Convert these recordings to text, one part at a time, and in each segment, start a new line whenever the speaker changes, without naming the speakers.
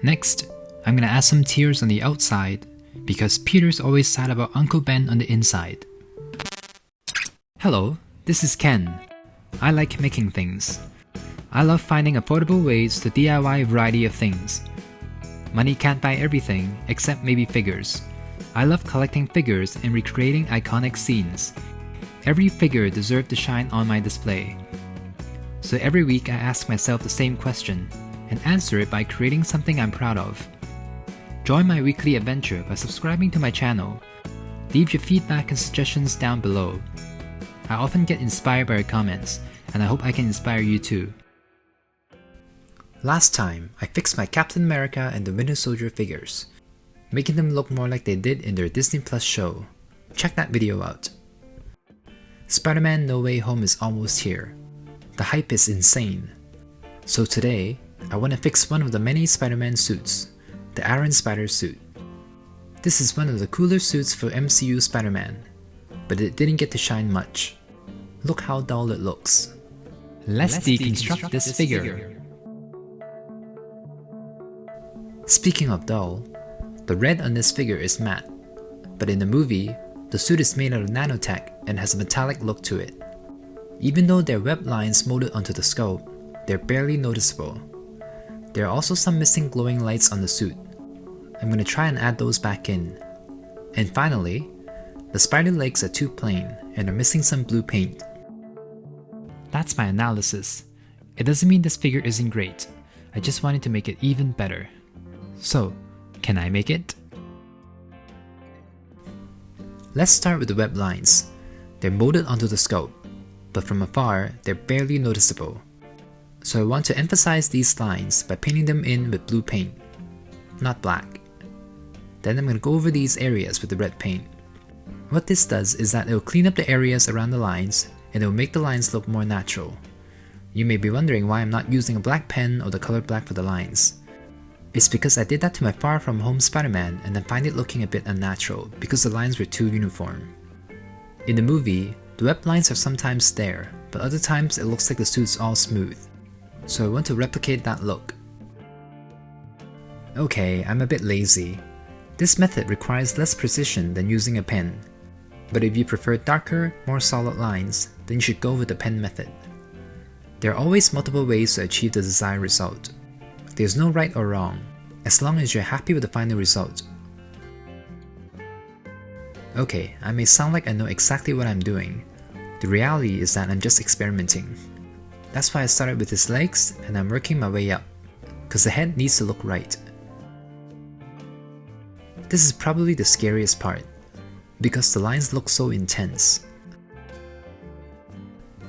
Next, I'm gonna add some tears on the outside because Peter's always sad about Uncle Ben on the inside. Hello, this is Ken. I like making things. I love finding affordable ways to DIY a variety of things. Money can't buy everything except maybe figures. I love collecting figures and recreating iconic scenes. Every figure deserves to shine on my display. So every week I ask myself the same question and answer it by creating something I'm proud of. Join my weekly adventure by subscribing to my channel. Leave your feedback and suggestions down below. I often get inspired by your comments, and I hope I can inspire you too. Last time, I fixed my Captain America and the Winter Soldier figures, making them look more like they did in their Disney Plus show. Check that video out. Spider-Man No Way Home is almost here. The hype is insane. So today, I want to fix one of the many Spider-Man suits, the Iron Spider suit. This is one of the cooler suits for MCU Spider-Man, but it didn't get to shine much. Look how dull it looks. Let's deconstruct this figure. Speaking of dull, the red on this figure is matte, but in the movie, the suit is made out of nanotech and has a metallic look to it. Even though there are web lines molded onto the scope, they're barely noticeable. There are also some missing glowing lights on the suit. I'm going to try and add those back in. And finally, the spider legs are too plain and are missing some blue paint. That's my analysis. It doesn't mean this figure isn't great. I just wanted to make it even better. So, can I make it? Let's start with the web lines. They're molded onto the scope, but from afar, they're barely noticeable. So I want to emphasize these lines by painting them in with blue paint, not black. Then I'm going to go over these areas with the red paint. What this does is that it will clean up the areas around the lines and it will make the lines look more natural. You may be wondering why I'm not using a black pen or the color black for the lines. It's because I did that to my Far From Home Spider-Man and I find it looking a bit unnatural because the lines were too uniform. In the movie, the web lines are sometimes there, but other times it looks like the suit's all smooth. So I want to replicate that look. Okay, I'm a bit lazy. This method requires less precision than using a pen. But if you prefer darker, more solid lines, then you should go with the pen method. There are always multiple ways to achieve the desired result. There's no right or wrong, as long as you're happy with the final result. Okay, I may sound like I know exactly what I'm doing. The reality is that I'm just experimenting. That's why I started with his legs and I'm working my way up, cause the head needs to look right. This is probably the scariest part, because the lines look so intense.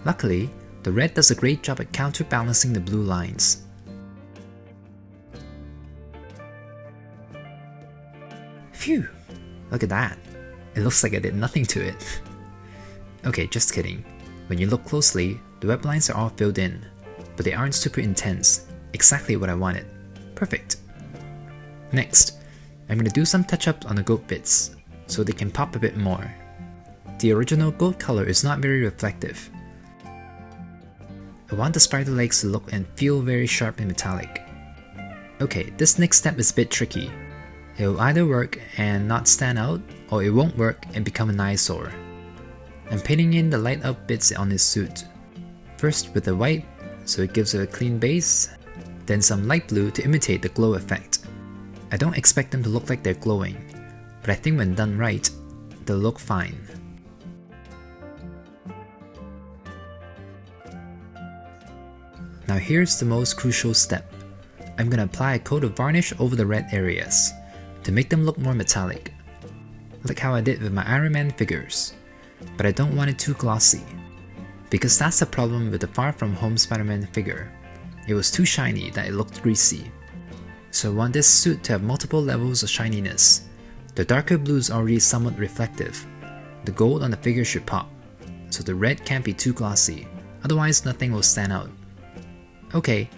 Luckily, the red does a great job at counterbalancing the blue lines. Phew! Look at that. It looks like I did nothing to it. Okay, just kidding. When you look closely, the web lines are all filled in, but they aren't super intense. Exactly what I wanted. Perfect. Next, I'm going to do some touch-ups on the goat bits, so they can pop a bit more. The original goat color is not very reflective. I want the spider legs to look and feel very sharp and metallic. Okay, this next step is a bit tricky. It will either work and not stand out, or it won't work and become an eyesore. I'm painting in the light up bits on his suit. First with the white, so it gives it a clean base, then some light blue to imitate the glow effect. I don't expect them to look like they're glowing, but I think when done right, they'll look fine. Now here's the most crucial step. I'm gonna apply a coat of varnish over the red areas to make them look more metallic, like how I did with my Iron Man figures. But I don't want it too glossy, because that's the problem with the Far From Home Spider-Man figure. It was too shiny that it looked greasy. So I want this suit to have multiple levels of shininess. The darker blue is already somewhat reflective. The gold on the figure should pop, so the red can't be too glossy, otherwise nothing will stand out. Okay,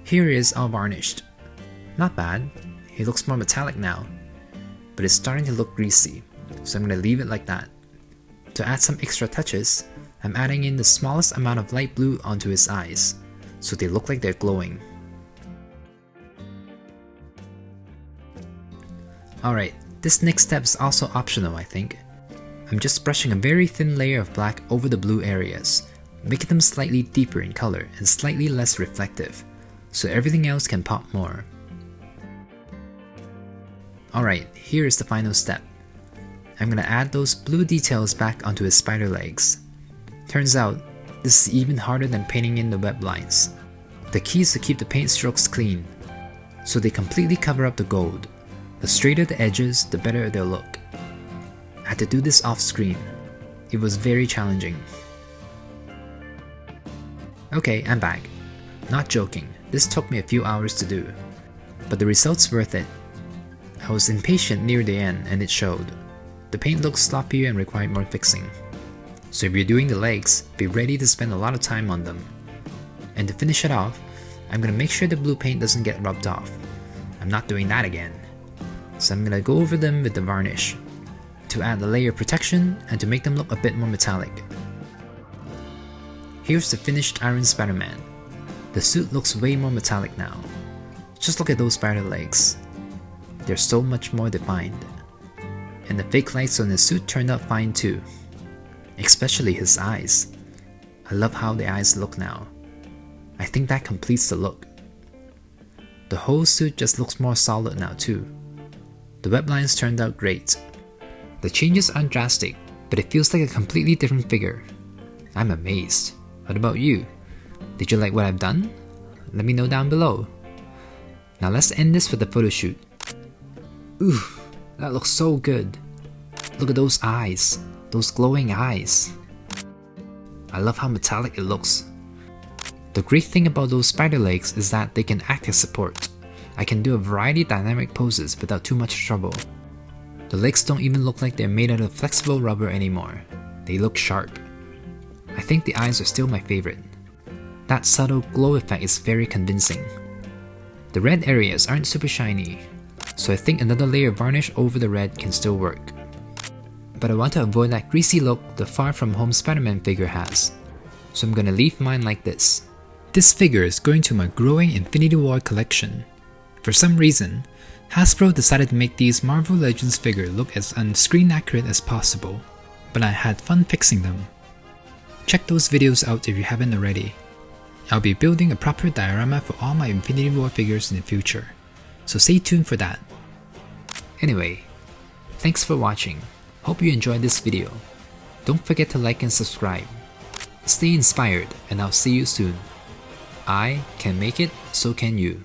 here he is all varnished. Not bad, he looks more metallic now, but it's starting to look greasy, so I'm going to leave it like that. To add some extra touches, I'm adding in the smallest amount of light blue onto his eyes, so they look like they're glowing. Alright, this next step is also optional I think. I'm just brushing a very thin layer of black over the blue areas, making them slightly deeper in color and slightly less reflective, so everything else can pop more. Alright, here is the final step. I'm gonna add those blue details back onto his spider legs. Turns out, this is even harder than painting in the web lines. The key is to keep the paint strokes clean, so they completely cover up the gold. The straighter the edges, the better they'll look. I had to do this off screen. It was very challenging. Okay, I'm back. Not joking, this took me a few hours to do, but the result's worth it. I was impatient near the end and it showed. The paint looked sloppier and required more fixing. So if you're doing the legs, be ready to spend a lot of time on them. And to finish it off, I'm gonna make sure the blue paint doesn't get rubbed off. I'm not doing that again. So I'm gonna go over them with the varnish, to add a layer of protection and to make them look a bit more metallic. Here's the finished Iron Spider-Man. The suit looks way more metallic now. Just look at those spider legs. They're so much more defined. And the fake lights on his suit turned out fine too. Especially his eyes. I love how the eyes look now. I think that completes the look. The whole suit just looks more solid now too. The web lines turned out great. The changes aren't drastic, but it feels like a completely different figure. I'm amazed. What about you? Did you like what I've done? Let me know down below. Now let's end this with a photo shoot. Ooh, that looks so good. Look at those eyes, those glowing eyes. I love how metallic it looks. The great thing about those spider legs is that they can act as support. I can do a variety of dynamic poses without too much trouble. The legs don't even look like they're made out of flexible rubber anymore. They look sharp. I think the eyes are still my favorite. That subtle glow effect is very convincing. The red areas aren't super shiny, so I think another layer of varnish over the red can still work. But I want to avoid that greasy look the far from home Spider-Man figure has, so I'm gonna leave mine like this. This figure is going to my growing Infinity War collection. For some reason, Hasbro decided to make these Marvel Legends figure look as on-screen accurate as possible, but I had fun fixing them. Check those videos out if you haven't already. I'll be building a proper diorama for all my Infinity War figures in the future, so stay tuned for that. Anyway, thanks for watching. Hope you enjoyed this video. Don't forget to like and subscribe. Stay inspired and I'll see you soon. I can make it, so can you.